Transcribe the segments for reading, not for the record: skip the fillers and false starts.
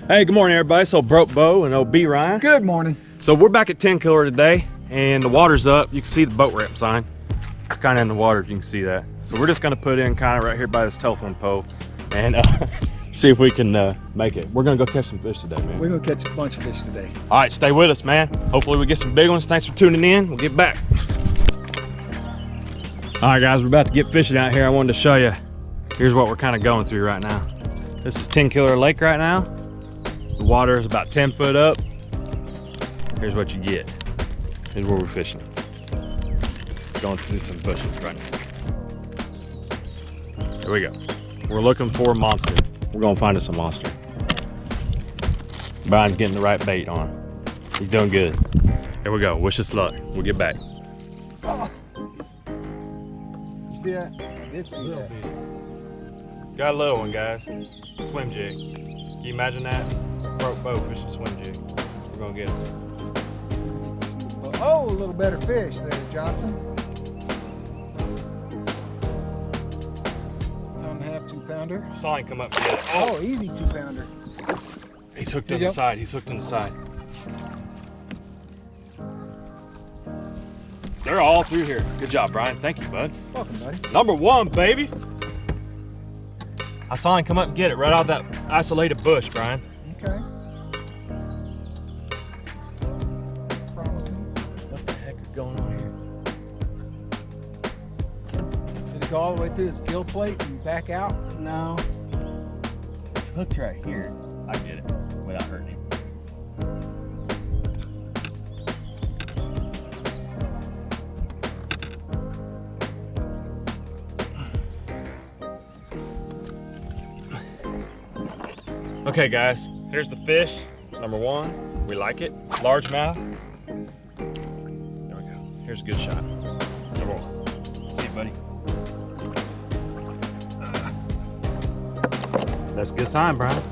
Hey, good morning everybody. So Broke Bo and OB Ryan. Good morning. So we're back at Tenkiller today and the water's up. You can see the boat ramp sign. It's kind of in the water if you can see that. So we're just gonna put in kind of right here by this telephone pole and see if we can make it. We're gonna go catch some fish today, man. We're gonna catch a bunch of fish today. All right, stay with us, man. Hopefully we get some big ones. Thanks for tuning in. We'll get back. All right, guys, we're about to get fishing out here. I wanted to show you. Here's what we're kind of going through right now. This is Tenkiller Lake right now. The water is about 10 foot up. Here's what you get. Here's where we're fishing. Going through some bushes right now. There we go. We're looking for a monster. We're gonna find us a monster. Brian's getting the right bait on. He's doing good. Here we go. Wish us luck. We'll get back. Oh. You see that? I did see that. Got a little one, guys. Swim jig. Can you imagine that? Broke boat fishing swim jig. We're gonna get him. Oh, a little better fish there, Johnson. 1.5 2-pounder. I saw him come up and get it. Oh, easy 2-pounder. He's hooked on the side. He's hooked on the side. They're all through here. Good job, Brian. Thank you, bud. Welcome, buddy. Number one, baby. I saw him come up and get it right out of that isolated bush, Brian. Okay. Promising. What the heck is going on here? Did it go all the way through his gill plate and back out? No. It's hooked right here. I get it without hurting him. Okay guys, here's the fish. Number one, we like it. Largemouth. There we go. Here's a good shot. Number one. See you, buddy. That's a good sign, Brian.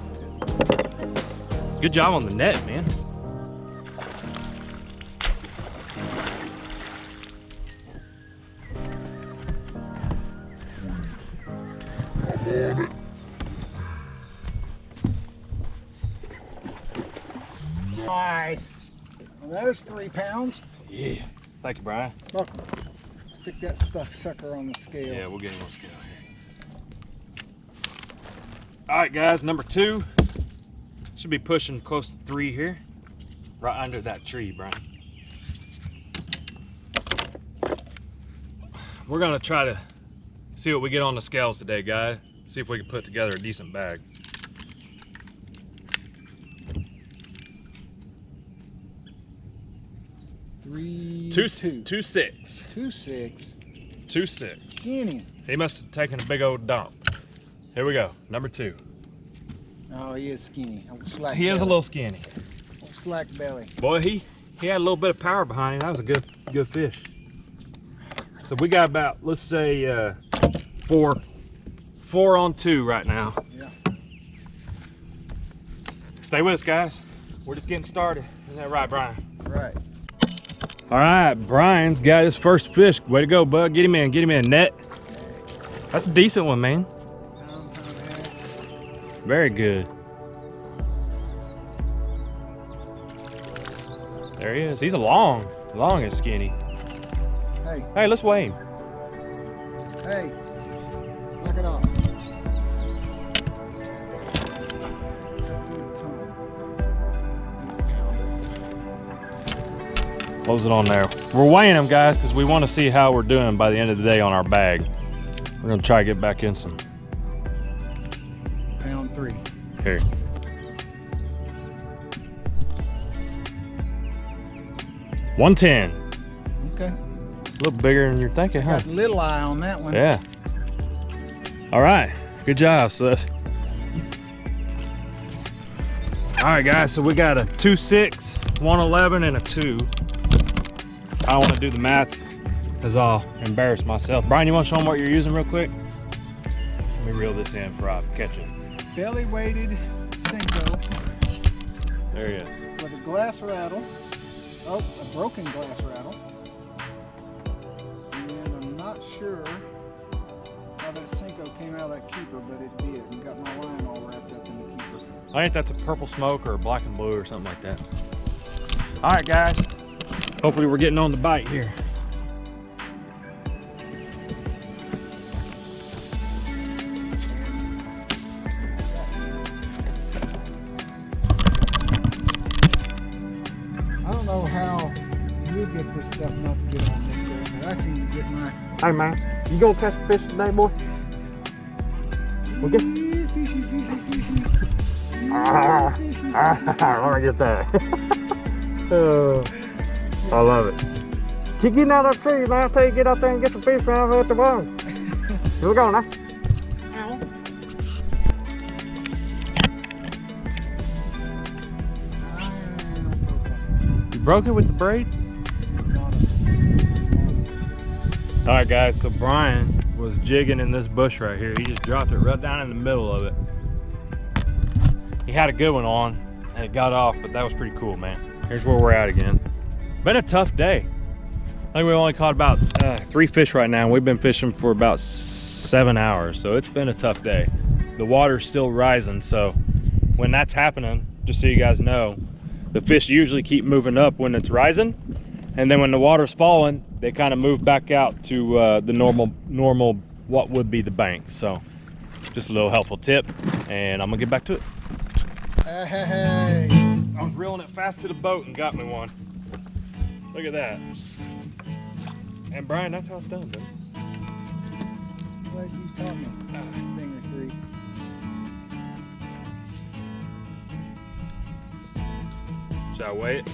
Good job on the net, man. Nice. Well, there's 3 pounds. Yeah. Thank you, Brian. Welcome. Stick that sucker on the scale. Yeah, we'll get him on scale here. All right, guys, number 2. Should be pushing close to 3 here. Right under that tree, Brian. We're gonna try to see what we get on the scales today, guys. See if we can put together a decent bag. Two six. 2.6. Skinny. He must have taken a big old dump. Here we go, number 2. Oh, he is skinny. Slack He is a belly. little skinny. Slack belly. Boy, he had a little bit of power behind him. That was a good fish. So we got about, let's say, 4 on 2 right now. Yeah. Stay with us, guys. We're just getting started. Isn't that right, Brian? Right. All right, Brian's got his first fish. Way to go, bud. Get him in. Net. That's a decent one, man. Pound and a half. Very good. There he is. He's a long and skinny. Hey, let's weigh him. Hey, knock it off. Close it on there. We're weighing them, guys, because we want to see how we're doing by the end of the day on our bag. We're gonna try to get back in some. Pound 3. Here. $110. Okay. A little bigger than you're thinking, huh? Got a little eye on that one. Yeah. All right. Good job, sis. All right, guys. So we got a 2.6, 111, and a 2. I don't want to do the math because I'll embarrass myself. Brian, you want to show them what you're using real quick? Let me reel this in before I catch it. Belly weighted Senko. There he is. With a glass rattle. Oh, a broken glass rattle. And I'm not sure how that Senko came out of that keeper, but it did, and got my line all wrapped up in the keeper. I think that's a purple smoke or a black and blue or something like that. All right, guys. Hopefully we're getting on the bite here. I don't know how you get this stuff not to get on this thing, but I seem to get my Hey man, you gonna catch a fish today, boy? We'll get... fishy, fishy, fishy. Let me get that. Oh, I love it. Keep getting out of the tree, man. I'll tell you, get out there and get the fish out of the bottom. Here we go now. Ow. You broke it with the braid? All right, guys, so Brian was jigging in this bush right here. He just dropped it right down in the middle of it. He had a good one on, and it got off, but that was pretty cool, man. Here's where we're at again. Been a tough day. I think we only caught about 3 fish right now, and we've been fishing for about 7 hours, so it's been a tough day. The water's still rising, so when that's happening, just so you guys know, the fish usually keep moving up when it's rising, and then when the water's falling, they kind of move back out to the normal what would be the bank. So just a little helpful tip, and I'm gonna get back to it. Hey. I was reeling it fast to the boat and got me one. Look at that. And Brian, that's how it's done, dude. Glad you taught me a thing or 3. Should I weigh it?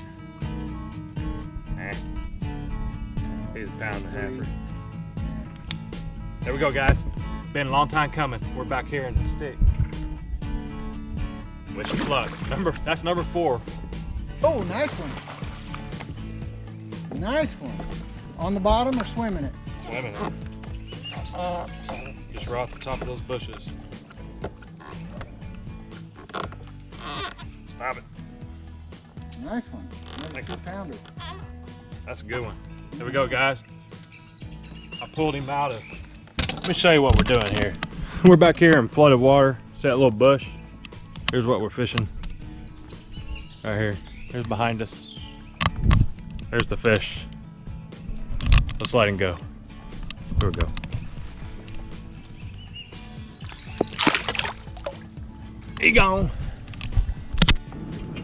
He's a pound and a half. There we go, guys. Been a long time coming. We're back here in the stick. Wish us luck. That's number 4. Oh, nice one. Nice one. On the bottom or swimming it? Swimming it. Just right off the top of those bushes. Stop it. Nice one. Another Thank you. 2-pounder. That's a good one. There we go, guys. I pulled him out of. Let me show you what we're doing here. We're back here in flooded water. See that little bush? Here's what we're fishing. Right here. Here's behind us. There's the fish. Let's let him go. Here we go. He gone.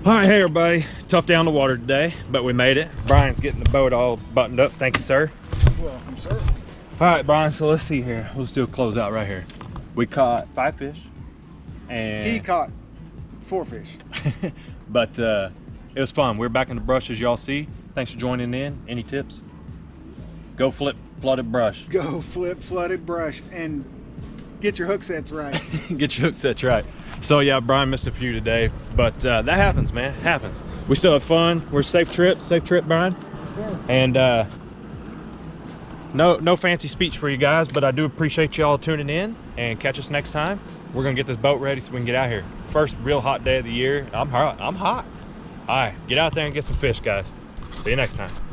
All right, hey everybody. Tough day on the water today, but we made it. Brian's getting the boat all buttoned up. Thank you, sir. Welcome, sir. All right, Brian, so let's see here. Let's do a closeout right here. We caught 5 fish. And He caught 4 fish. but it was fun. We're back in the brush, as y'all see. Thanks for joining in. Any tips? Go flip flooded brush. Go flip flooded brush and get your hook sets right. Get your hook sets right. So yeah, Brian missed a few today, but that happens, man. It happens. We still have fun. We're safe trip, Brian. Sure. And no fancy speech for you guys, but I do appreciate y'all tuning in, and catch us next time. We're gonna get this boat ready so we can get out here. First real hot day of the year. I'm hot. All right, get out there and get some fish, guys. See you next time.